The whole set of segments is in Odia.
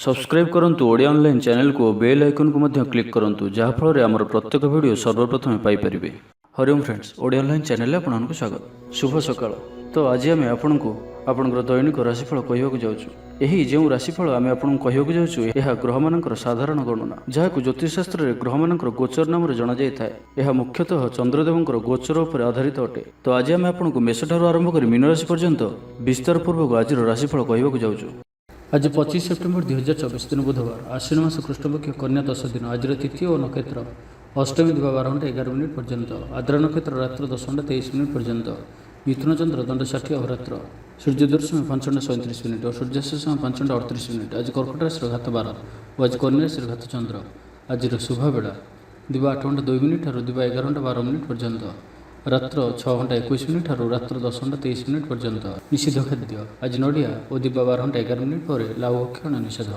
सब्सक्राइब करंतु ओडिया ऑनलाइन चैनल को बेल आइकन को मध्य क्लिक करंतु जहाँ फल आमर प्रत्येक वीडियो सर्वप्रथम Piper. Hariom friends, Odia online channel आपको स्वागत। शुभ सकाळ। तो आज आम आपको आपणकर दैनिक राशिफल कहवाक जाऊँ। यही जो राशिफल आम आपको कहवाक जाऊँ यह ग्रह मानकर साधारण गणना जहाँ ज्योतिषशास्त्र में ग्रह मानकर गोचर नाम जना जाए। यह मुख्यतः चंद्रदेवंकर गोचर उपर आधारित अटे। तो आज आम आपको मेषठार आरंभ कर मीन राशि पर्यंत विस्तार पूर्वक आज राशिफल कहवाक जाऊँ। आज 25 सेप्टेम्बर 2024 दिन बुधवार, आश्विन मास कृष्णपक्ष कन्या 10 दिन। आज तिथि और नक्षत्र अष्टमी दिवा 12 घंटा 11 मिनिट पर्यंत, आद्रा नक्षत्र रात्र 10 घंटा 23 मिनिट पर्यंत, मिथुन चंद्र दंड 60 अहोरात्र, सूर्योदय समय 5 घंटा 37 मिनिट और सूर्यास्त समय 5 घंटा 38 मिनिट। आज कर्कट राशि घात 12 और आज कन्या राशि घात चंद्र। आज शुभ बेला दिवा 8 घंटा 2 मिनिट और दिवा 11 घंटा 12 मिनिट पर्यंत, रात्र 6 घंटा 21 मिनिट और रात्र 10 घंटा 23 मिनिट पर्यंत। निषिद्ध खाद्य आज नड़िया और दिवा 12 घंटा 11 मिनिट पर लाभ क्षण निषेध।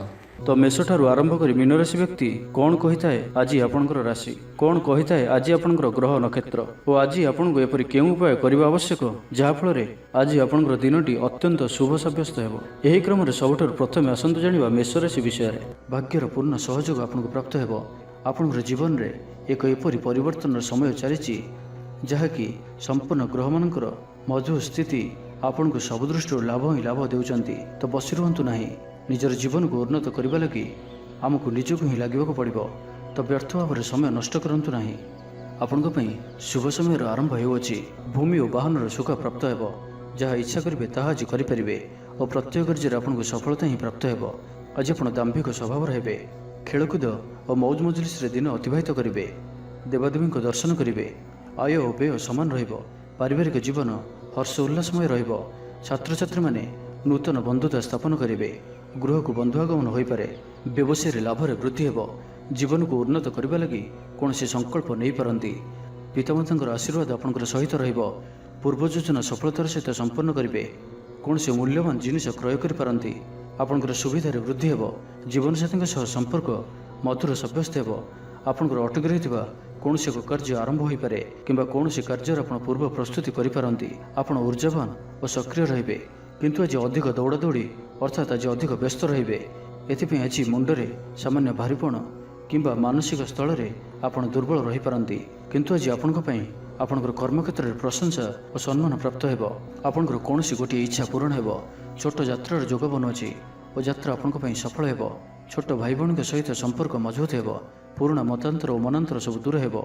तो मेषठारु आरंभ कर मीन राशि व्यक्ति कौन कही थाए आज आपणकर राशि, कौन कही थाए आज आपणकर ग्रह नक्षत्र और आज आपको एपरि केउं उपाय करबा आवश्यक जहाँफल आज आपणकर दिनटी अत्यंत शुभ सब्यस्त हेबो। एही क्रम रे सबुठारु प्रथमे आसंतु जानिबा मेष राशि विषय रे। भाग्यर पूर्ण सहयोग आपनको प्राप्त हेबो। आपणकर जीवन रे एक एपरि परिवर्तन समय चलीछि जहाँकि संपूर्ण ग्रह मानकर मधुर स्थिति आपण को सब दृष्टि लाभ ही लाभ देउचंती। तो बसी रुहतु नहीं, निजर जीवन को उन्नत करने लगी आमको निजक ही लगे पड़ो। तो व्यर्थ भाव में समय नष्ट करंतु नहीं। आपण शुभ समय आरंभ होउछि। भूमि और वाहन सुख प्राप्त हेबो। जहाँ इच्छा करेंगे ताहा आज करेंगे और प्रत्येक कार्य आपको सफलता ही प्राप्त हेबो। आज आप दाम्भिक स्वभाव हेबे। खेलकूद और मौज मजलिस दिन अतिबाहित करेंगे। देवादेवी दर्शन करेंगे। आय और व्यय समान रहिबो। पारिवारिक जीवन हर्ष उल्लासमय रहिबो। छात्र छात्री माने नूतन बंधुता स्थापन करेंगे। गृह को बंधुआगमन हो पारे। व्यवसाय लाभ में वृद्धि हेबो। जीवन को उन्नत करने लगी कौन से संकल्प नहीं पारती। पितामाता आशीर्वाद आपंकर सहित रहिबो। पूर्व योजना सफलतार सहित संपन्न करेंगे। कौन से मूल्यवान जिनिस क्रय करपारती। आपंकर सुविधार वृद्धि हेबो। जीवन साथी संपर्क मधुर सब्यस्त हेबो। आपंकर अटकी रही कौन से कार्य आरंभ हो पारे किंबा कौन से कार्य आप पूर्व प्रस्तुति करिपारंती। आपण ऊर्जावान और सक्रिय रहिबे किंतु आज अधिक दौड़ा दौड़ी अर्थात आज अधिक व्यस्त रहिबे। एथिपई आज मुंडरे सामान्य भारीपण किंबा मानसिक स्थल रे आपण दुर्बल रही पारंती। किंतु आज आपणकर कर्मक्षेत्र में प्रशंसा और सम्मान प्राप्त हेबो। आपणकर कौन सी गोटे इच्छा पूरण हेबो। छोट यात्रार जोग बनुछि और यात्रा आपंक सफल हेबो। छोट भाई भौणी सहित संपर्क मजबूत हेबो। पुराणा मतांतर और मनांतर सब दूर हेबो।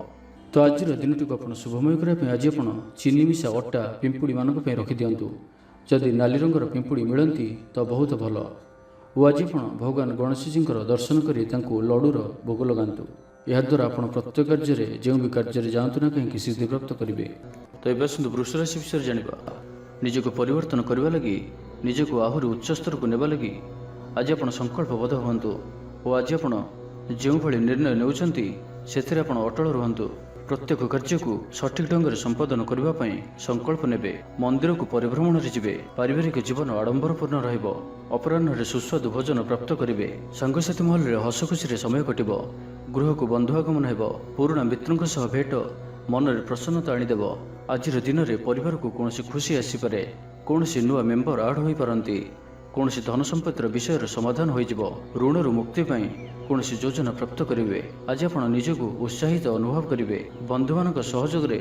तो आज दिन को आप शुभमय करने आज आप चीनी मिशा अटा पिंपुड़ी मानक रखी दिंतु। जदि नाली रंगर पिंपुड़ी मिलती तो बहुत भल। और आज आप भगवान गणेश जी दर्शन कर लडूर भोग लगातु। याद्वारा आप प्रत्येक कार्य जो भी कार्य जातु ना कहीं सिद्धि प्राप्त करेंगे। तो ये आसतु वृष राशि विषय जाना। निजक परिवर्तन करने लगी निजक आहरी उच्च स्तर को नेबा लगी आज आप संकल्पबद्ध हूँ। और आज आप जो भाई निर्णय नेउछंती सेथिरे आपण अटल रुहंतु। प्रत्येक कार्य को सठिक ढंग से संपादन करने संकल्प नेबे। मंदिर को परिभ्रमण रे जिबे। पारिवारिक जीवन आडंबरपूर्ण रहिबो। अपराह्न सुस्वादु भोजन प्राप्त करेंगे। सांगसाथी महल रे हस खुशी समय कटिबो। गृह को बंधुआगमन हेबो। पुराणा मित्रों सह भेट मन में प्रसन्नता आनीदेव। आज दिन में परिवार को कौन खुशी आसीपे। कौन नुआ मेम्बर आड हो पारती। कौन धन संपत्तिर विषय समाधान हो ऋण मुक्ति कौन योजना प्राप्त करेंगे। आज आप निजक उत्साहित अनुभव करेंगे। बंधु मान सहयोग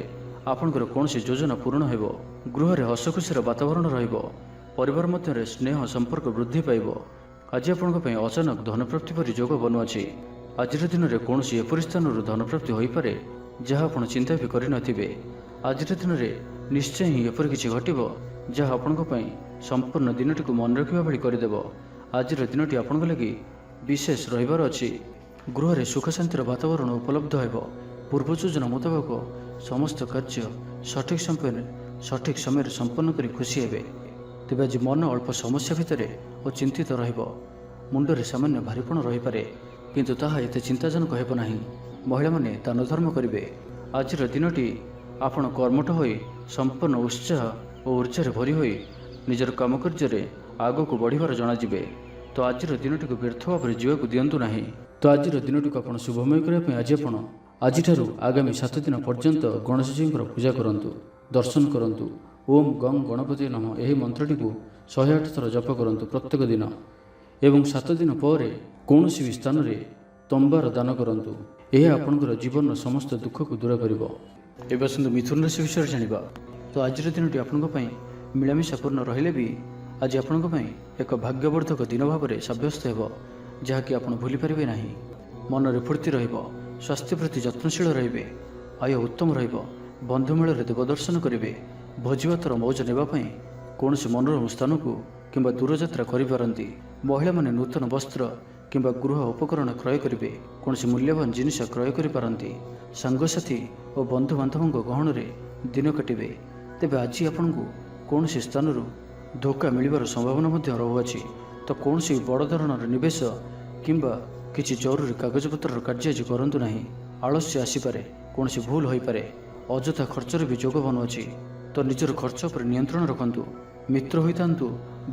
आपंकर कौन योजना पूर्ण हो। गृह में हस खुशी वातावरण रहिबो। परिवार मध्य स्नेह संपर्क वृद्धि पाइब। आज आपण अचानक धन प्राप्ति पर योग बनुआछि। आज दिन में कौन एपरि स्थान धन प्राप्ति हो पारे जहाँ आप चिंता भी करनथिबे। आज दिन में निश्चय ही एपरि किछि घटिबो जहाँ आपण संपूर्ण दिनटी को मन रखा भाई करदेव। आज दिनटी आपण लगी विशेष रहिबार अछि। गृह में सुख शांतिर वातावरण उपलब्ध हेबो। पूर्व योजना मुताबक समस्त कार्य सठिक समय संपन्न कर खुशी हेबे। तेज आज मन अल्प समस्या भितर और चिंतित रहिबो। मुंडरे सामान्य भारीपण रही पारे किंतु ताहा एते चिंताजनक हेबो नाही। महिला माने दान धर्म करिवे। आज दिनटी आपण कर्मठ होई संपूर्ण उत्साह और ऊर्जा भरी होई निजर काम कार्य आग को बढ़िबार जनाजिबे। तो आज दिनटी को व्यर्थ भाव में जीवा दिंतु नहीं। तो आज दिनटी को आप शुभमय करने आज आज आगामी 7 दिन पर्यंत गणेश जी पूजा करंतु, दर्शन करंतु। ओम गंग गणपति नमः यही मंत्रटी को 108 थर जप करंतु प्रत्येक दिन। ଏବଂ 7 ଦିନ ପରେ କୌଣସି ବି ସ୍ଥାନରେ ତମ୍ବାର ଦାନ କରନ୍ତୁ। ଏହା ଆପଣଙ୍କର ଜୀବନର ସମସ୍ତ ଦୁଃଖକୁ ଦୂର କରିବ। ଏବେ ଆସନ୍ତୁ ମିଥୁନ ରାଶି ବିଷୟରେ ଜାଣିବା। ତ ଆଜିର ଦିନଟି ଆପଣଙ୍କ ପାଇଁ ମିଳାମିଶାପୂର୍ଣ୍ଣ ରହିଲେ ବି ଆଜି ଆପଣଙ୍କ ପାଇଁ ଏକ ଭାଗ୍ୟବର୍ଦ୍ଧକ ଦିନ ଭାବରେ ସାବ୍ୟସ୍ତ ହେବ, ଯାହାକି ଆପଣ ଭୁଲିପାରିବେ ନାହିଁ। ମନରେ ଫୁର୍ତ୍ତି ରହିବ, ସ୍ୱାସ୍ଥ୍ୟ ପ୍ରତି ଯତ୍ନଶୀଳ ରହିବେ, ଆୟ ଉତ୍ତମ ରହିବ, ବନ୍ଧୁମେଳରେ ଦେବଦର୍ଶନ କରିବେ, ଭୋଜିଭାତର ମୌଜ ନେବା ପାଇଁ କୌଣସି ମନୋରମ ସ୍ଥାନକୁ କିମ୍ବା ଦୂରଯାତ୍ରା କରିପାରନ୍ତି। ମହିଳାମାନେ ନୂତନ ବସ୍ତ୍ର କିମ୍ବା ଗୃହ ଉପକରଣ କ୍ରୟ କରିବେ, କୌଣସି ମୂଲ୍ୟବାନ ଜିନିଷ କ୍ରୟ କରିପାରନ୍ତି। ସାଙ୍ଗସାଥୀ ଓ ବନ୍ଧୁବାନ୍ଧବଙ୍କ ଗହଣରେ ଦିନ କାଟିବେ। ତେବେ ଆଜି ଆପଣଙ୍କୁ କୌଣସି ସ୍ଥାନରୁ ଧୋକା ମିଳିବାର ସମ୍ଭାବନା ମଧ୍ୟ ରହୁଅଛି। ତ କୌଣସି ବଡ଼ ଧରଣର ନିବେଶ କିମ୍ବା କିଛି ଜରୁରୀ କାଗଜପତ୍ରର କାର୍ଯ୍ୟ ଆଜି କରନ୍ତୁ ନାହିଁ। ଆଳସ୍ୟ ଆସିପାରେ, କୌଣସି ଭୁଲ ହୋଇପାରେ, ଅଯଥା ଖର୍ଚ୍ଚରେ ବି ଯୋଗ ବନୁଅଛି। ତ ନିଜର ଖର୍ଚ୍ଚ ଉପରେ ନିୟନ୍ତ୍ରଣ ରଖନ୍ତୁ। ମିତ୍ର ହୋଇଥାନ୍ତୁ,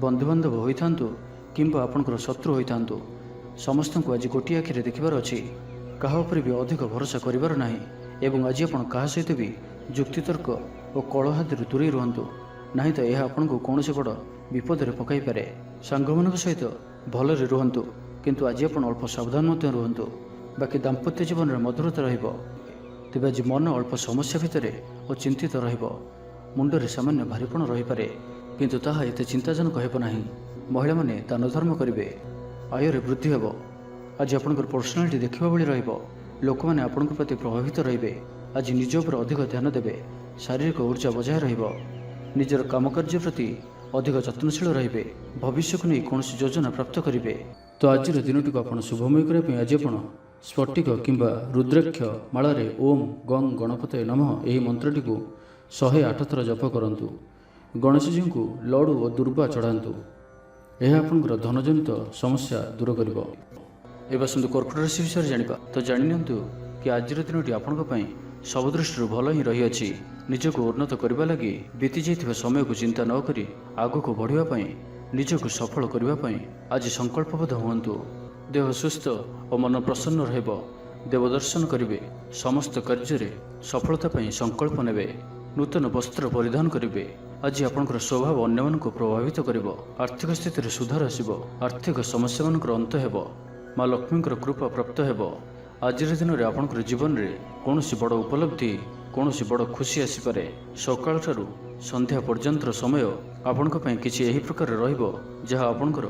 ବନ୍ଧୁବାନ୍ଧବ ହୋଇଥାନ୍ତୁ କିମ୍ବା ଆପଣଙ୍କର ଶତ୍ରୁ ହୋଇଥାନ୍ତୁ, ସମସ୍ତଙ୍କୁ ଆଜି ଗୋଟିଏ ଆଖିରେ ଦେଖିବାର ଅଛି। କାହା ଉପରେ ବି ଅଧିକ ଭରସା କରିବାର ନାହିଁ। ଏବଂ ଆଜି ଆପଣ କାହା ସହିତ ବି ଯୁକ୍ତିତର୍କ ଓ କଳହାଦରୁ ଦୂରେଇ ରୁହନ୍ତୁ, ନାହିଁ ତ ଏହା ଆପଣଙ୍କୁ କୌଣସି ବଡ଼ ବିପଦରେ ପକାଇପାରେ। ସାଙ୍ଗମାନଙ୍କ ସହିତ ଭଲରେ ରୁହନ୍ତୁ, କିନ୍ତୁ ଆଜି ଆପଣ ଅଳ୍ପ ସାବଧାନ ମଧ୍ୟ ରୁହନ୍ତୁ। ବାକି ଦାମ୍ପତ୍ୟ ଜୀବନରେ ମଧୁରତା ରହିବ। ତେବେ ଆଜି ମନ ଅଳ୍ପ ସମସ୍ୟା ଭିତରେ ଓ ଚିନ୍ତିତ ରହିବ। ମୁଣ୍ଡରେ ସାମାନ୍ୟ ଭାରୀପଣ ରହିପାରେ, କିନ୍ତୁ ତାହା ଏତେ ଚିନ୍ତାଜନକ ହେବ ନାହିଁ। ମହିଳାମାନେ ଦାନ ଧର୍ମ କରିବେ, ଆୟରେ ବୃଦ୍ଧି ହେବ। ଆଜି ଆପଣଙ୍କର ପର୍ସନାଲିଟି ଦେଖିବା ଭଳି ରହିବ। ଲୋକମାନେ ଆପଣଙ୍କ ପ୍ରତି ପ୍ରଭାବିତ ରହିବେ। ଆଜି ନିଜ ଉପରେ ଅଧିକ ଧ୍ୟାନ ଦେବେ, ଶାରୀରିକ ଊର୍ଜା ବଜାୟ ରହିବ। ନିଜର କାମକାର୍ଯ୍ୟ ପ୍ରତି ଅଧିକ ଯତ୍ନଶୀଳ ରହିବେ, ଭବିଷ୍ୟକୁ ନେଇ କୌଣସି ଯୋଜନା ପ୍ରାପ୍ତ କରିବେ। ତ ଆଜିର ଦିନଟିକୁ ଆପଣ ଶୁଭମୟ କରିବା ପାଇଁ ଆଜି ଆପଣ ସ୍ଫଟିକ କିମ୍ବା ରୁଦ୍ରାକ୍ଷ ମାଳାରେ ଓମ୍ ଗଂ ଗଣପତୟେ ନମଃ ଏହି ମନ୍ତ୍ରଟିକୁ 108 ଥର ଜପ କରନ୍ତୁ। ଗଣେଶଜୀଙ୍କୁ ଲଡ଼ୁ ଓ ଦୁର୍ବା ଚଢ଼ାନ୍ତୁ। ଏହା ଆପଣଙ୍କର ଧନଜନିତ ସମସ୍ୟା ଦୂର କରିବ। ଏବେ ଆସନ୍ତୁ କର୍କଟ ରାଶି ବିଷୟରେ ଜାଣିବା। ତ ଜାଣିନିଅନ୍ତୁ କି ଆଜିର ଦିନଟି ଆପଣଙ୍କ ପାଇଁ ସବୁ ଦୃଷ୍ଟିରୁ ଭଲ ହିଁ ରହିଅଛି। ନିଜକୁ ଉନ୍ନତ କରିବା ଲାଗି ବିତି ଯାଇଥିବା ସମୟକୁ ଚିନ୍ତା ନ କରି ଆଗକୁ ବଢ଼ିବା ପାଇଁ, ନିଜକୁ ସଫଳ କରିବା ପାଇଁ ଆଜି ସଂକଳ୍ପବଦ୍ଧ ହୁଅନ୍ତୁ। ଦେହ ସୁସ୍ଥ ଓ ମନ ପ୍ରସନ୍ନ ରହିବ। ଦେବଦର୍ଶନ କରିବେ, ସମସ୍ତ କାର୍ଯ୍ୟରେ ସଫଳତା ପାଇଁ ସଂକଳ୍ପ ନେବେ, ନୂତନ ବସ୍ତ୍ର ପରିଧାନ କରିବେ। ଆଜି ଆପଣଙ୍କର ସ୍ୱଭାବ ଅନ୍ୟମାନଙ୍କୁ ପ୍ରଭାବିତ କରିବ। ଆର୍ଥିକ ସ୍ଥିତିରେ ସୁଧାର ଆସିବ। ଆର୍ଥିକ ସମସ୍ୟାମାନଙ୍କର ଅନ୍ତ ହେବ। ମା ଲକ୍ଷ୍ମୀଙ୍କର କୃପା ପ୍ରାପ୍ତ ହେବ। ଆଜିର ଦିନରେ ଆପଣଙ୍କର ଜୀବନରେ କୌଣସି ବଡ଼ ଉପଲବ୍ଧି, କୌଣସି ବଡ଼ ଖୁସି ଆସିପାରେ। ସକାଳଠାରୁ ସନ୍ଧ୍ୟା ପର୍ଯ୍ୟନ୍ତର ସମୟ ଆପଣଙ୍କ ପାଇଁ କିଛି ଏହି ପ୍ରକାର ରହିବ, ଯାହା ଆପଣଙ୍କର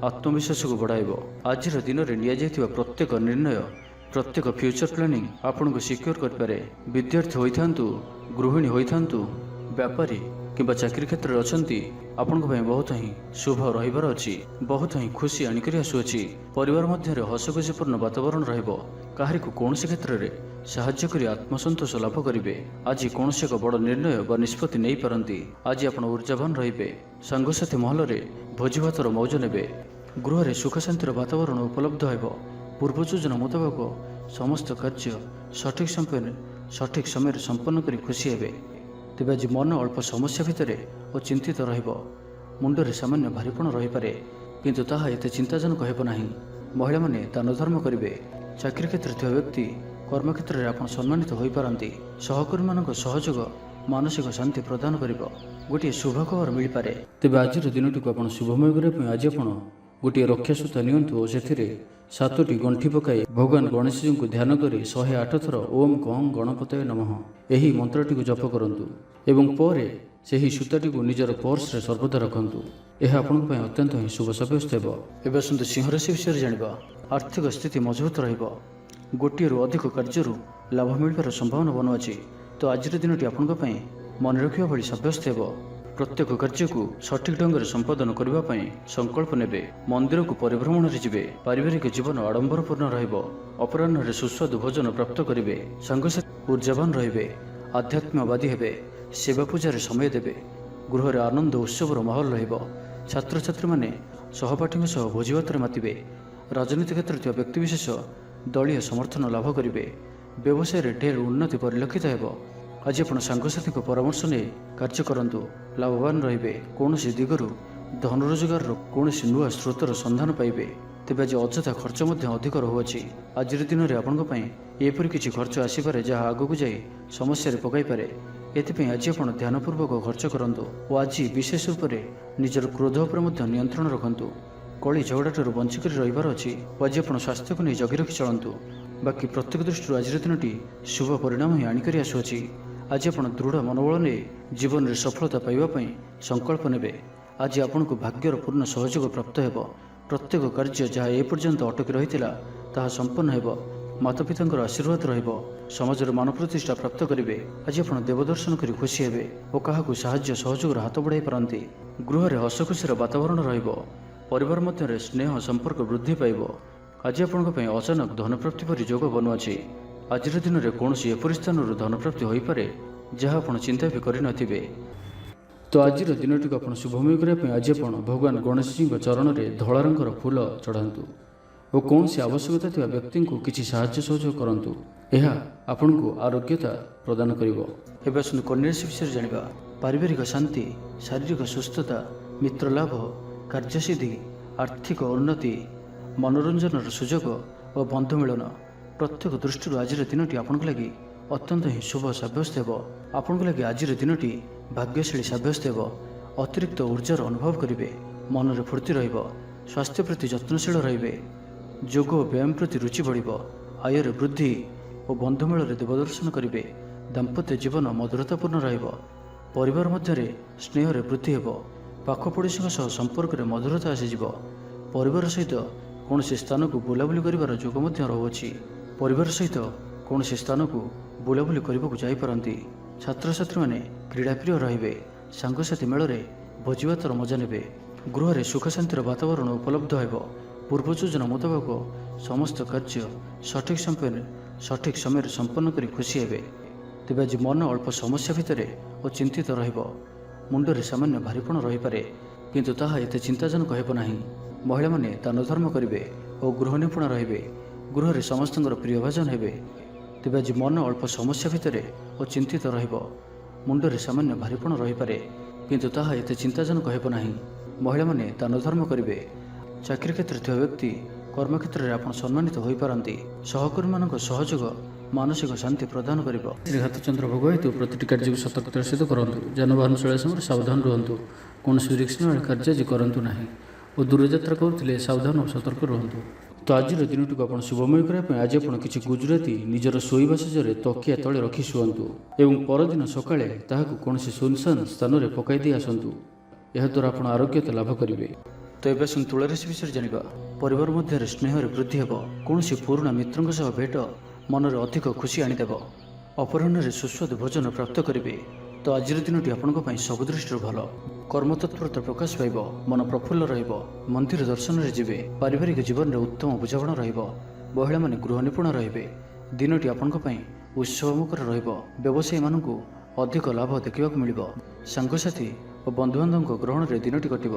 ଆତ୍ମବିଶ୍ୱାସକୁ ବଢ଼ାଇବ। ଆଜିର ଦିନରେ ନିଆଯାଇଥିବା ପ୍ରତ୍ୟେକ ନିର୍ଣ୍ଣୟ, ପ୍ରତ୍ୟେକ ଫ୍ୟୁଚର ପ୍ଲାନିଂ ଆପଣଙ୍କୁ ସିକ୍ୟୁର କରିପାରେ। ବିଦ୍ୟାର୍ଥୀ ହୋଇଥାନ୍ତୁ, ଗୃହିଣୀ ହୋଇଥାନ୍ତୁ, ବ୍ୟାପାରୀ କିମ୍ବା ଚାକିରି କ୍ଷେତ୍ରରେ ଅଛନ୍ତି, ଆପଣଙ୍କ ପାଇଁ ବହୁତ ହିଁ ଶୁଭ ରହିବାର ଅଛି। ବହୁତ ହିଁ ଖୁସି ଆଣିକରି ଆସୁଅଛି। ପରିବାର ମଧ୍ୟରେ ହସଖୁସିପୂର୍ଣ୍ଣ ବାତାବରଣ ରହିବ। କାହାରିକୁ କୌଣସି କ୍ଷେତ୍ରରେ ସାହାଯ୍ୟ କରି ଆତ୍ମସନ୍ତୋଷ ଲାଭ କରିବେ। ଆଜି କୌଣସି ଏକ ବଡ଼ ନିର୍ଣ୍ଣୟ ବା ନିଷ୍ପତ୍ତି ନେଇପାରନ୍ତି। ଆଜି ଆପଣ ଊର୍ଜାବାନ ରହିବେ। ସାଙ୍ଗସାଥି ମହଲରେ ଭୋଜିଭାତର ମୌଜ ନେବେ। ଗୃହରେ ସୁଖଶାନ୍ତିର ବାତାବରଣ ଉପଲବ୍ଧ ହେବ। ପୂର୍ବ ଯୋଜନା ମୁତାବକ ସମସ୍ତ କାର୍ଯ୍ୟ ସଠିକ୍ ସମୟରେ ସମ୍ପନ୍ନ କରି ଖୁସି ହେବେ। ତେବେ ଆଜି ମନ ଅଳ୍ପ ସମସ୍ୟା ଭିତରେ ଓ ଚିନ୍ତିତ ରହିବ। ମୁଣ୍ଡରେ ସାମାନ୍ୟ ଭାରୀପଣ ରହିପାରେ, କିନ୍ତୁ ତାହା ଏତେ ଚିନ୍ତାଜନକ ହେବ ନାହିଁ। ମହିଳାମାନେ ଦାନ ଧର୍ମ କରିବେ। ଚାକିରି କ୍ଷେତ୍ରରେ ଥିବା ବ୍ୟକ୍ତି କର୍ମକ୍ଷେତ୍ରରେ ଆପଣ ସମ୍ମାନିତ ହୋଇପାରନ୍ତି। ସହକର୍ମୀମାନଙ୍କ ସହଯୋଗ ମାନସିକ ଶାନ୍ତି ପ୍ରଦାନ କରିବ। ଗୋଟିଏ ଶୁଭ ଖବର ମିଳିପାରେ। ତେବେ ଆଜିର ଦିନଟିକୁ ଆପଣ ଶୁଭମୟ କରିବା ପାଇଁ ଆଜି ଆପଣ ଗୋଟିଏ ରକ୍ଷାସୂତା ନିଅନ୍ତୁ ଓ ସେଥିରେ 7ଟି ଗଣ୍ଠି ପକାଇ ଭଗବାନ ଗଣେଶଜୀଙ୍କୁ ଧ୍ୟାନ କରି 108 ଥର ଓମ୍ ଗଂ ଗଣପତୟେ ନମଃ ଏହି ମନ୍ତ୍ରଟିକୁ ଜପ କରନ୍ତୁ ଏବଂ ପରେ ସେହି ସୂତାଟିକୁ ନିଜର ପର୍ସରେ ସର୍ବଦା ରଖନ୍ତୁ। ଏହା ଆପଣଙ୍କ ପାଇଁ ଅତ୍ୟନ୍ତ ହିଁ ଶୁଭ ସାବ୍ୟସ୍ତ ହେବ। ଏବେ ଆସନ୍ତୁ ସିଂହ ରାଶି ବିଷୟରେ ଜାଣିବା। ଆର୍ଥିକ ସ୍ଥିତି ମଜବୁତ ରହିବ। ଗୋଟିଏରୁ ଅଧିକ କାର୍ଯ୍ୟରୁ ଲାଭ ମିଳିବାର ସମ୍ଭାବନା ବନୁଅଛି। ତ ଆଜିର ଦିନଟି ଆପଣଙ୍କ ପାଇଁ ମନେ ରଖିବା ଭଳି ସାବ୍ୟସ୍ତ ହେବ। ପ୍ରତ୍ୟେକ କାର୍ଯ୍ୟକୁ ସଠିକ୍ ଢଙ୍ଗରେ ସମ୍ପାଦନ କରିବା ପାଇଁ ସଂକଳ୍ପ ନେବେ। ମନ୍ଦିରକୁ ପରିଭ୍ରମଣରେ ଯିବେ। ପାରିବାରିକ ଜୀବନ ଆଡମ୍ବରପୂର୍ଣ୍ଣ ରହିବ। ଅପରାହ୍ନରେ ସୁସ୍ୱାଦୁ ଭୋଜନ ପ୍ରାପ୍ତ କରିବେ। ସାଙ୍ଗସାଥୀ ଊର୍ଜାବାନ ରହିବେ। ଆଧ୍ୟାତ୍ମବାଦୀ ହେବେ। ସେବା ପୂଜାରେ ସମୟ ଦେବେ। ଗୃହରେ ଆନନ୍ଦ ଉତ୍ସବର ମାହୋଲ ରହିବ। ଛାତ୍ରଛାତ୍ରୀମାନେ ସହପାଠୀଙ୍କ ସହ ଭୋଜିଭାତରେ ମାତିବେ। ରାଜନୀତି କ୍ଷେତ୍ରରେ ଥିବା ବ୍ୟକ୍ତିବିଶେଷ ଦଳୀୟ ସମର୍ଥନ ଲାଭ କରିବେ। ବ୍ୟବସାୟରେ ଢେର ଉନ୍ନତି ପରିଲକ୍ଷିତ ହେବ। ଆଜି ଆପଣ ସାଙ୍ଗସାଥୀଙ୍କ ପରାମର୍ଶ ନେଇ କାର୍ଯ୍ୟ କରନ୍ତୁ। ଲାଭବାନ ରହିବେ। କୌଣସି ଦିଗରୁ ଧନ ରୋଜଗାରର କୌଣସି ନୂଆ ସ୍ରୋତର ସନ୍ଧାନ ପାଇବେ। ତେବେ ଆଜି ଅଯଥା ଖର୍ଚ୍ଚ ମଧ୍ୟ ଅଧିକ ରହୁଅଛି। ଆଜିର ଦିନରେ ଆପଣଙ୍କ ପାଇଁ ଏପରି କିଛି ଖର୍ଚ୍ଚ ଆସିପାରେ ଯାହା ଆଗକୁ ଯାଇ ସମସ୍ୟାରେ ପକାଇପାରେ। ଏଥିପାଇଁ ଆଜି ଆପଣ ଧ୍ୟାନପୂର୍ବକ ଖର୍ଚ୍ଚ କରନ୍ତୁ ଓ ଆଜି ବିଶେଷ ରୂପରେ ନିଜର କ୍ରୋଧ ଉପରେ ମଧ୍ୟ ନିୟନ୍ତ୍ରଣ ରଖନ୍ତୁ। କଳି ଝଗଡ଼ାଠାରୁ ବଞ୍ଚିକରି ରହିବାର ଅଛି ଓ ଆଜି ଆପଣ ସ୍ୱାସ୍ଥ୍ୟକୁ ନେଇ ଜଗି ରଖି ଚଳନ୍ତୁ। ବାକି ପ୍ରତ୍ୟେକ ଦୃଷ୍ଟିରୁ ଆଜିର ଦିନଟି ଶୁଭ ପରିଣାମ ହିଁ ଆଣିକରି ଆସୁଅଛି। ଆଜି ଆପଣ ଦୃଢ଼ ମନୋବଳ ନେଇ ଜୀବନରେ ସଫଳତା ପାଇବା ପାଇଁ ସଂକଳ୍ପ ନେବେ। ଆଜି ଆପଣଙ୍କୁ ଭାଗ୍ୟର ପୂର୍ଣ୍ଣ ସହଯୋଗ ପ୍ରାପ୍ତ ହେବ। ପ୍ରତ୍ୟେକ କାର୍ଯ୍ୟ ଯାହା ଏପର୍ଯ୍ୟନ୍ତ ଅଟକି ରହିଥିଲା ତାହା ସମ୍ପନ୍ନ ହେବ। ମାତାପିତାଙ୍କର ଆଶୀର୍ବାଦ ରହିବ। ସମାଜରେ ମାନ ପ୍ରତିଷ୍ଠା ପ୍ରାପ୍ତ କରିବେ। ଆଜି ଆପଣ ଦେବଦର୍ଶନ କରି ଖୁସି ହେବେ ଓ କାହାକୁ ସାହାଯ୍ୟ ସହଯୋଗର ହାତ ବଢ଼ାଇ ପାରନ୍ତି। ଗୃହରେ ହସଖୁସିର ବାତାବରଣ ରହିବ। ପରିବାର ମଧ୍ୟରେ ସ୍ନେହ ସମ୍ପର୍କ ବୃଦ୍ଧି ପାଇବ। ଆଜି ଆପଣଙ୍କ ପାଇଁ ଅଚାନକ ଧନପ୍ରାପ୍ତି ପରି ଯୋଗ ବନୁଅଛି। ଆଜିର ଦିନରେ କୌଣସି ଏପରି ସ୍ଥାନରୁ ଧନପ୍ରାପ୍ତି ହୋଇପାରେ ଯାହା ଆପଣ ଚିନ୍ତା ବି କରିନଥିବେ। ତ ଆଜିର ଦିନଟିକୁ ଆପଣ ଶୁଭମୟ କରିବା ପାଇଁ ଆଜି ଆପଣ ଭଗବାନ ଗଣେଶଜୀଙ୍କ ଚରଣରେ ଧଳା ରଙ୍ଗର ଫୁଲ ଚଢ଼ାନ୍ତୁ ଓ କୌଣସି ଆବଶ୍ୟକତା ଥିବା ବ୍ୟକ୍ତିଙ୍କୁ କିଛି ସାହାଯ୍ୟ ସହଯୋଗ କରନ୍ତୁ। ଏହା ଆପଣଙ୍କୁ ଆରୋଗ୍ୟତା ପ୍ରଦାନ କରିବ। ଏବେ ଆସନ୍ତୁ କନ୍ୟା ରାଶି ବିଷୟରେ ଜାଣିବା। ପାରିବାରିକ ଶାନ୍ତି, ଶାରୀରିକ ସୁସ୍ଥତା, ମିତ୍ର ଲାଭ, କାର୍ଯ୍ୟସିଦ୍ଧି, ଆର୍ଥିକ ଉନ୍ନତି, ମନୋରଞ୍ଜନର ସୁଯୋଗ ଓ ବନ୍ଧୁ ମିଳନ ପ୍ରତ୍ୟେକ ଦୃଷ୍ଟିରୁ ଆଜିର ଦିନଟି ଆପଣଙ୍କ ଲାଗି ଅତ୍ୟନ୍ତ ହିଁ ଶୁଭ ସାବ୍ୟସ୍ତ ହେବ। ଆପଣଙ୍କ ଲାଗି ଆଜିର ଦିନଟି ଭାଗ୍ୟଶାଳୀ ସାବ୍ୟସ୍ତ ହେବ। ଅତିରିକ୍ତ ଊର୍ଜାର ଅନୁଭବ କରିବେ। ମନରେ ଫୁର୍ତ୍ତି ରହିବ। ସ୍ୱାସ୍ଥ୍ୟ ପ୍ରତି ଯତ୍ନଶୀଳ ରହିବେ। ଯୋଗ ଓ ବ୍ୟାୟାମ ପ୍ରତି ରୁଚି ବଢ଼ିବ। ଆୟରେ ବୃଦ୍ଧି ଓ ବନ୍ଧୁମେଳରେ ଦେବଦର୍ଶନ କରିବେ। ଦାମ୍ପତ୍ୟ ଜୀବନ ମଧୁରତାପୂର୍ଣ୍ଣ ରହିବ। ପରିବାର ମଧ୍ୟରେ ସ୍ନେହରେ ବୃଦ୍ଧି ହେବ। ପାଖ ପଡ଼ୋଶୀଙ୍କ ସହ ସମ୍ପର୍କରେ ମଧୁରତା ଆସିଯିବ। ପରିବାର ସହିତ କୌଣସି ସ୍ଥାନକୁ ବୁଲାବୁଲି କରିବାର ଯୋଗ ମଧ୍ୟ ରହୁଅଛି। ପରିବାର ସହିତ କୌଣସି ସ୍ଥାନକୁ ବୁଲାବୁଲି କରିବାକୁ ଯାଇପାରନ୍ତି। ଛାତ୍ରଛାତ୍ରୀମାନେ କ୍ରୀଡ଼ାପ୍ରିୟ ରହିବେ। ସାଙ୍ଗସାଥି ମେଳରେ ଭୋଜିଭାତର ମଜା ନେବେ। ଗୃହରେ ସୁଖ ଶାନ୍ତିର ବାତାବରଣ ଉପଲବ୍ଧ ହେବ। ପୂର୍ବ ଯୋଜନା ମୁତାବକ ସମସ୍ତ କାର୍ଯ୍ୟ ସଠିକ୍ ସମୟରେ ସମ୍ପନ୍ନ କରି ଖୁସି ହେବେ। ତେବେ ଆଜି ମନ ଅଳ୍ପ ସମସ୍ୟା ଭିତରେ ଓ ଚିନ୍ତିତ ରହିବ। ମୁଣ୍ଡରେ ସାମାନ୍ୟ ଭାରିପଣ ରହିପାରେ, କିନ୍ତୁ ତାହା ଏତେ ଚିନ୍ତାଜନକ ହେବ ନାହିଁ। ମହିଳାମାନେ ଦାନ ଧର୍ମ କରିବେ ଓ ଗୃହ ନିପୁଣ ରହିବେ। ଗୃହରେ ସମସ୍ତଙ୍କର ପ୍ରିୟଭାଜନ ହେବେ। ତେବେ ଆଜି ମନ ଅଳ୍ପ ସମସ୍ୟା ଭିତରେ ଓ ଚିନ୍ତିତ ରହିବ। ମୁଣ୍ଡରେ ସାମାନ୍ୟ ଭାରିପଣ ରହିପାରେ, କିନ୍ତୁ ତାହା ଏତେ ଚିନ୍ତାଜନକ ହେବ ନାହିଁ। ମହିଳାମାନେ ଦାନ ଧର୍ମ କରିବେ। ଚାକିରି କ୍ଷେତ୍ରରେ ଥିବା ବ୍ୟକ୍ତି କର୍ମକ୍ଷେତ୍ରରେ ଆପଣ ସମ୍ମାନିତ ହୋଇପାରନ୍ତି। ସହକର୍ମୀମାନଙ୍କ ସହଯୋଗ ମାନସିକ ଶାନ୍ତି ପ୍ରଦାନ କରିବ। ଘାତଚନ୍ଦ୍ର ଭୋଗ ହେତୁ ପ୍ରତିଟି କାର୍ଯ୍ୟକୁ ସତର୍କତାର ସହିତ କରନ୍ତୁ। ଯାନବାହନ ଚଳାଇବା ସମୟରେ ସାବଧାନ ରୁହନ୍ତୁ। କୌଣସି ରିସ୍କ ନେବା କାର୍ଯ୍ୟ ଆଜି କରନ୍ତୁ ନାହିଁ ଓ ଦୂରଯାତ୍ରା କରୁଥିଲେ ସାବଧାନ ଓ ସତର୍କ ରୁହନ୍ତୁ। ତ ଆଜିର ଦିନଟିକୁ ଆପଣ ଶୁଭମୟ କରିବା ପାଇଁ ଆଜି ଆପଣ କିଛି ଗୁଜୁରାତି ନିଜର ଶୋଇବା ଶେଯରେ ତକିଆ ତଳେ ରଖି ଶୁଅନ୍ତୁ ଏବଂ ପରଦିନ ସକାଳେ ତାହାକୁ କୌଣସି ସୁନସାନ ସ୍ଥାନରେ ପକାଇ ଦେଇ ଆସନ୍ତୁ। ଏହାଦ୍ୱାରା ଆପଣ ଆରୋଗ୍ୟତା ଲାଭ କରିବେ। ତ ଏବେ ଆସନ୍ତୁ ତୁଳା ରାଶି ବିଷୟରେ ଜାଣିବା। ପରିବାର ମଧ୍ୟରେ ସ୍ନେହରେ ବୃଦ୍ଧି ହେବ। କୌଣସି ପୁରୁଣା ମିତ୍ରଙ୍କ ସହ ଭେଟ ମନରେ ଅଧିକ ଖୁସି ଆଣିଦେବ। ଅପରାହ୍ନରେ ସୁସ୍ୱାଦୁ ଭୋଜନ ପ୍ରାପ୍ତ କରିବେ। ତ ଆଜିର ଦିନଟି ଆପଣଙ୍କ ପାଇଁ ସବୁ ଦୃଷ୍ଟିରୁ ଭଲ। କର୍ମତତ୍ପରତା ପ୍ରକାଶ ପାଇବ। ମନ ପ୍ରଫୁଲ୍ଲ ରହିବ। ମନ୍ଦିର ଦର୍ଶନରେ ଯିବେ। ପାରିବାରିକ ଜୀବନରେ ଉତ୍ତମ ବୁଝାମଣା ରହିବ। ମହିଳାମାନେ ଗୃହ ନିପୁଣ ରହିବେ। ଦିନଟି ଆପଣଙ୍କ ପାଇଁ ଉତ୍ସବମୁଖର ରହିବ। ବ୍ୟବସାୟୀମାନଙ୍କୁ ଅଧିକ ଲାଭ ଦେଖିବାକୁ ମିଳିବ। ସାଙ୍ଗସାଥି ଓ ବନ୍ଧୁବାନ୍ଧବଙ୍କ ଗ୍ରହଣରେ ଦିନଟି କଟିବ।